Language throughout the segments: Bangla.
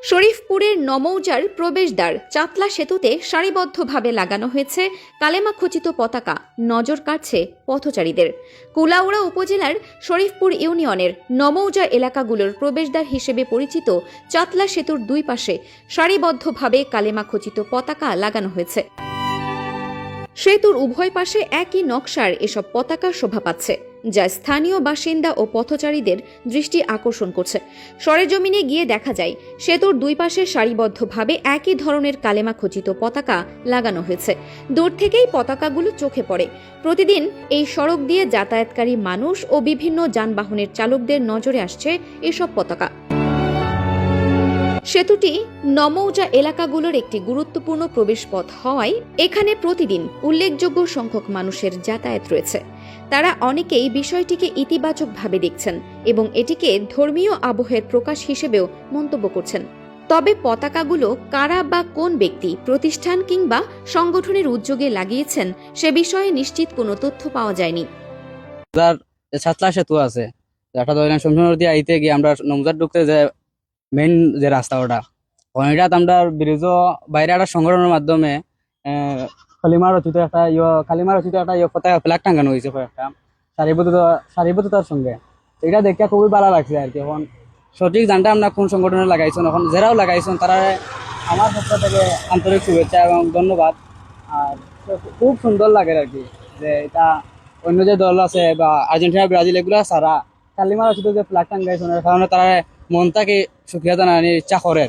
শরীফপুরের নমৌজার প্রবেশদ্বার চাতলা সেতুতে সারিবদ্ধভাবে লাগানো হয়েছে কালেমা খচিত পতাকা, নজর কাড়ছে পথচারীদের। কুলাউড়া উপজেলার শরীফপুর ইউনিয়নের নমৌজা এলাকাগুলোর প্রবেশদ্বার হিসেবে পরিচিত চাতলা সেতুর দুই পাশে সারিবদ্ধভাবে কালেমা খচিত পতাকা লাগানো হয়েছে। সেতুর উভয় পাশে একই নকশার এসব পতাকা শোভা পাচ্ছে, যা স্থানীয় বাসিন্দা ও পথচারীদের দৃষ্টি আকর্ষণ করছে। সরেজমিনে গিয়ে দেখা যায় সেতুর দুই পাশে সারিবদ্ধভাবে একই ধরনের কালেমা খচিত পতাকা লাগানো হয়েছে। দূর থেকেই পতাকাগুলো চোখে পড়ে। প্রতিদিন এই সড়ক দিয়ে যাতায়াতকারী মানুষ ও বিভিন্ন যানবাহনের চালকদের নজরে আসছে এসব পতাকা। সেতুটি নমৌজা এলাকাগুলোর একটি গুরুত্বপূর্ণ প্রবেশপথ হওয়ায় এখানে প্রতিদিন উল্লেখযোগ্য সংখ্যক মানুষের যাতায়াত রয়েছে। তারা অনেকেই বিষয়টিকে ইতিবাচকভাবে দেখছেন এবং এটিকে ধর্মীয় আবহের প্রকাশ হিসেবেও মন্তব্য করছেন। তবে পতাকাগুলো কারা বা কোন ব্যক্তি, প্রতিষ্ঠান কিংবা সংগঠনের উদ্যোগে লাগিয়েছেন সে বিষয়ে নিশ্চিত কোনো তথ্য পাওয়া যায়নি। ছাতলা সেতু আছে, এটা ধরেন শমশান দিয়ে আইতে গিয়ে আমরা নমজার ঢুকতে যে মেইন যে রাস্তা ওটা আমরা ব্রিজ বাইরে একটা সংগঠনের মাধ্যমে কালিমা রচিত একটা পতাকা ফ্ল্যাগ টাঙ্গানো হয়েছে কয়েকটা সারিবদ্ধতার সঙ্গে। এটা দেখে খুবই ভালো লাগছে আর কি। এখন সঠিক জানটা আমরা কোন সংগঠনে লাগাইছেন, এখন যারাও লাগাইছেন তারা আমার পক্ষ থেকে আন্তরিক শুভেচ্ছা এবং ধন্যবাদ। আর খুব সুন্দর লাগে আর কি যে এটা অন্য যে দল আছে বা আর্জেন্টিনা, ব্রাজিল এগুলো সারা কালিমা রচিত যে ফ্ল্যাগ টাঙ্গাইছেন এর কারণে তারা মনটাকে সুখিয়া জানানোর ইচ্ছা করে।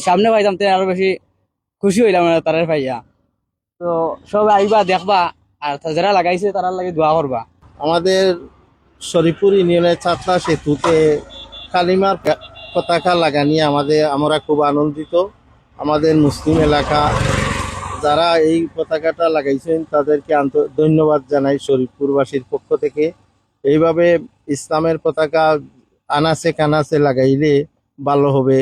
সামনে পাইতাম তো আরো বেশি খুশি হইলাম তারা পাইয়া। তো সব আইবা দেখবা আর যারা লাগাইছে তারা লাগে দোয়া করবা। আমাদের শরীফপুর ইউনিয়নের চাতলা সেতুতে কালিমার পতাকা লাগানি আমরা খুব আনন্দিত। আমাদের মুসলিম এলাকা যারা এই পতাকাটা লাগাইছেন তাদেরকে ধন্যবাদ জানাই শরীফপুরবাসীর পক্ষ থেকে। এইভাবে ইসলামের পতাকা আনাচে কানাচে লাগাইলে ভালো হবে।